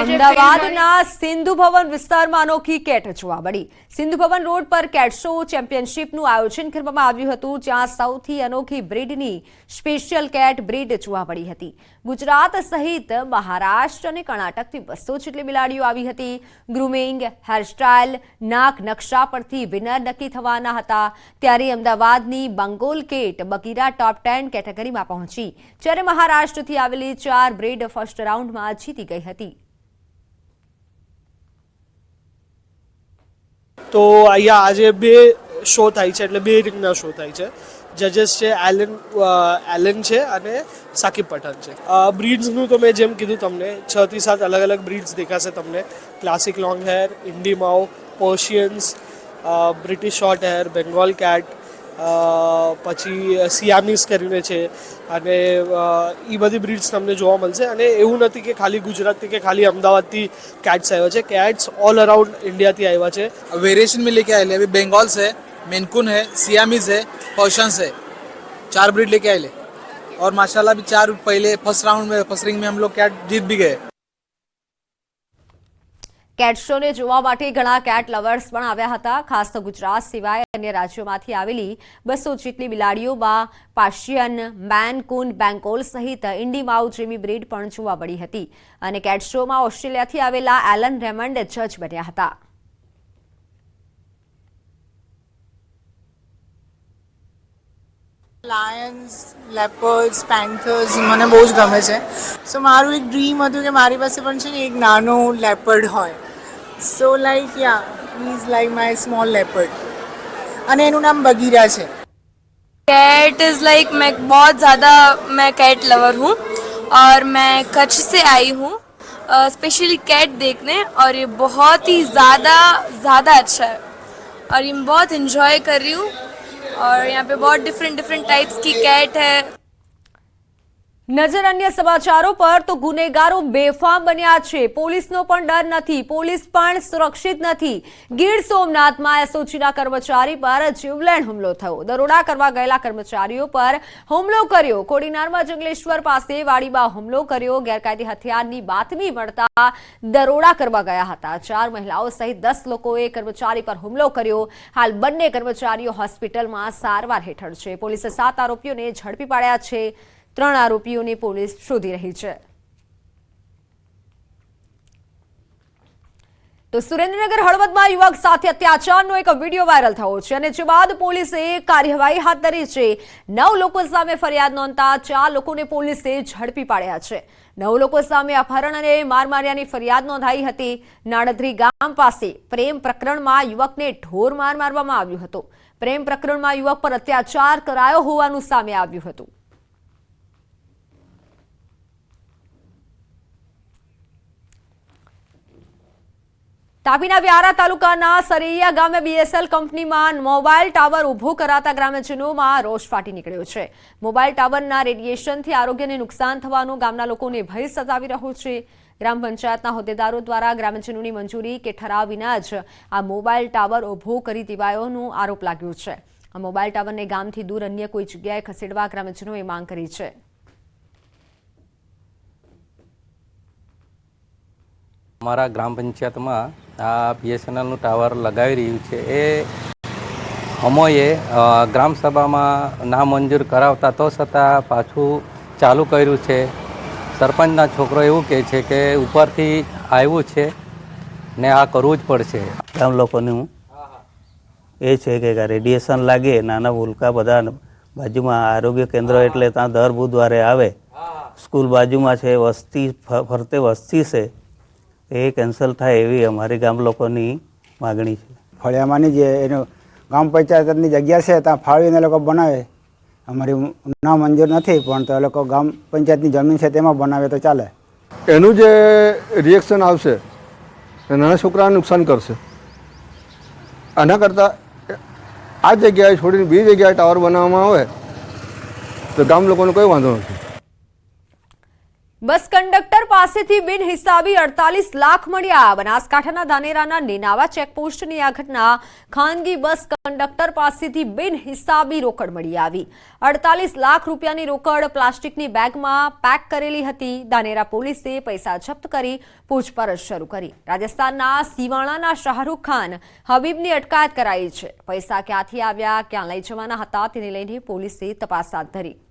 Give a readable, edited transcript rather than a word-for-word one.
અમદાવાદના સિંધુ ભવન વિસ્તારમાં અનોખી કેટ જોવા મળી। સિંધુ ભવન રોડ પર કેટ શો ચેમ્પિયનશિપનું આયોજન કરવામાં આવ્યું હતું, જ્યાં સૌથી અનોખી બ્રીડની સ્પેશિયલ કેટ બ્રીડ જોવા મળી હતી। ગુજરાત સહિત મહારાષ્ટ્ર અને કર્ણાટકથી 200 જેટલી બિલાડીઓ આવી હતી। ગ્રુમિંગ, હેરસ્ટાઇલ, નાક નકશા પરથી વિનર નક્કી થવાના હતા। ત્યારે અમદાવાદની બંગોલ કેટ બગીરા ટોપ 10 કેટેગરીમાં પહોંચી, જ્યારે મહારાષ્ટ્રથી આવેલી 4 બ્રીડ ફર્સ્ટ રાઉન્ડમાં જીતી ગઈ હતી। તો અહીંયા આજે બે શો થાય છે, એટલે બે રીતના શો થાય છે। જજીસ છે એલન છે અને સાકિબ પઠાણ છે। બ્રીડ્સનું તો મેં જેમ કીધું તમને 6 થી 7 અલગ અલગ બ્રીડ્સ દેખાશે તમને। Classic long hair, Indie Mau, Persians, British short hair, Bengal cat, પછી સિયામીઝ કરીને છે, અને એ બધી બ્રીડ્સ તમને જોવા મળશે। અને એવું નથી કે ખાલી ગુજરાતથી કે ખાલી અમદાવાદથી કેટ્સ આવ્યા છે, કેટ્સ ઓલ અરાउंड इंडियाથી આવ્યા છે। वेरिएशन में लेके आए, अभी बंगाल से मेनकुन है, सियामीज है, पर्शियंस है, 4 ब्रीड लेके आए। और माशाल्लाह भी 4 पहले फर्स्ट राउंड में फर्स्ट रिंग में हम लोग कैट जीत भी गए। કેટ શોને જોવા માટે ઘણા કેટ લવર્સ પણ આવ્યા હતા। ખાસ તો ગુજરાત સિવાય અન્ય રાજ્યોમાંથી આવેલી 200 જેટલી બિલાડીઓમાં પાર્શિયન, મેનકૂન, બેંગોલ સહિત ઇન્ડી માઉ જેવી બ્રીડ પણ જોવા મળી હતી। અને કેટ શોમાં ઓસ્ટ્રેલિયાથી આવેલા એલન રેમન્ડ જજ બન્યા હતા। લાયન્સ, લેપર્ડ્સ, પેન્થર્સ મને બહુ જ ગમે છે। સો મારું એક ડ્રીમ હતું કે મારી પાસે પણ છે ને એક નાનો લેપર્ડ હોય। સો like yeah he is like my small leopard, અને એનું નામ બગીરા છે। कैट इज़ लाइक मैं बहुत ज़्यादा मैं कैट लवर हूँ और मैं कच्छ से आई हूँ स्पेशली कैट देखने, और ये बहुत ही ज़्यादा अच्छा है और ये मैं बहुत इन्जॉय कर रही हूँ। और यहाँ पे बहुत डिफरेंट टाइप्स की कैट है। નજર અન્ય સમાચારો પર તો ગુનેગારો બેફામ બન્યા છે। પોલીસનો પણ ડર નથી, પોલીસ પણ સુરક્ષિત નથી। ગીર સોમનાથમાં એસઓજીના કર્મચારી પર જીવલેણ હુમલો થયો। દરોડા કરવા ગયેલા કર્મચારીઓ પર હુમલો કર્યો। કોડીનારમાં જંગલેશ્વર પાસે વાડીમાં હુમલો કર્યો। ગેરકાયદે હથિયારની બાતમી મળતા દરોડા કરવા ગયા હતા। 4 મહિલાઓ સહિત 10 લોકોએ કર્મચારી પર હુમલો કર્યો। હાલ બંને કર્મચારીઓ હોસ્પિટલમાં સારવાર હેઠળ છે। પોલીસે 7 આરોપીઓને ઝડપી પાડ્યા છે। 3 આરોપીઓને પોલીસ શોધી રહી છે। તો સુરેન્દ્રનગર હળવદમાં યુવક સાથે અત્યાચારનો એક વિડીયો વાયરલ થયો છે, અને જે બાદ પોલીસે કાર્યવાહી હાથ ધરી છે। 9 લોકો સામે ફરિયાદ નોંધતા 4 લોકોને પોલીસે ઝડપી પાડ્યા છે। 9 લોકો સામે અપહરણ અને માર માર્યાની ફરિયાદ નોંધાઈ હતી। નાણદરી ગામ પાસે પ્રેમ પ્રકરણમાં યુવકને ઢોર માર મારવામાં આવ્યો હતો। પ્રેમ પ્રકરણમાં યુવક પર અત્યાચાર કરાયો હોવાનું સામે આવ્યું હતું। તાપીના વ્યારા તાલુકાના સરૈયા ગામે બીએસએલ કંપનીમાં મોબાઈલ ટાવર ઊભો કરાતા ગ્રામજનોમાં રોષ ફાટી નીકળ્યો છે। મોબાઈલ ટાવરના રેડિયેશનથી આરોગ્યને નુકસાન થવાનો ગામના લોકોને ભય સતાવી રહ્યો છે। ગ્રામ પંચાયતના હોદ્દેદારો દ્વારા ગ્રામજનોની મંજૂરી કે ઠરાવ વિના જ આ મોબાઈલ ટાવર ઊભો કરી દેવાયોનો આરોપ લાગ્યો છે। આ મોબાઈલ ટાવરને ગામથી દૂર અન્ય કોઈ જગ્યાએ ખસેડવા ગ્રામજનોએ માંગ કરી છે। અમારા ગ્રામ પંચાયતમાં આ બીએસએનએલનું ટાવર લગાવી રહ્યું છે, એ અમોએ ગ્રામસભામાં નામંજૂર કરાવતા તો છતાં પાછું ચાલુ કર્યું છે। સરપંચના છોકરો એવું કહે છે કે ઉપરથી આવ્યું છે ને આ કરવું જ પડશે। ગામ લોકોનું એ છે કે રેડિયેશન લાગે, નાના ભૂલકા બધા બાજુમાં આરોગ્ય કેન્દ્ર એટલે ત્યાં દર બુધવારે આવે। સ્કૂલ બાજુમાં છે, વસ્તી ફરતે વસ્તી છે, એ કેન્સલ થાય એવી અમારી ગામ લોકોની માગણી છે। ફળિયામાંની જે એનો ગામ પંચાયતની જગ્યા છે ત્યાં ફાળવીને લોકો બનાવે। અમારી ના મંજૂર નથી, પણ તો એ લોકો ગામ પંચાયતની જમીન છે તેમાં બનાવે તો ચાલે। એનું જે રિએક્શન આવશે એ નાના છોકરાને નુકસાન કરશે। આના કરતાં આ જગ્યાએ છોડીને બીજી જગ્યાએ ટાવર બનાવવામાં આવે તો ગામ લોકોને કોઈ વાંધો નથી। બસ કંડક્ટર પાસેથી બિનહિસાબી 48 લાખ મળ્યા. બનાસકાંઠાના ધાનેરાના નેનાવા ચેકપોસ્ટની આ ઘટના. ખાનગી બસ કંડક્ટર પાસેથી બિનહિસાબી રોકડ મળી આવી. 48 લાખ રૂપિયાની રોકડ પ્લાસ્ટિકની બેગમાં પેક કરેલી હતી. ધાનેરા પોલીસે પૈસા જપ્ત કરી પૂછપરછ શરૂ કરી. રાજસ્થાનના સિવાણાના શાહરૂખ ખાન હબીબની અટકાયત કરાઈ છે. પૈસા ક્યાંથી આવ્યા, ક્યાં લઈ જવાના હતા તેને લઈને પોલીસે તપાસ હાથ ધરી.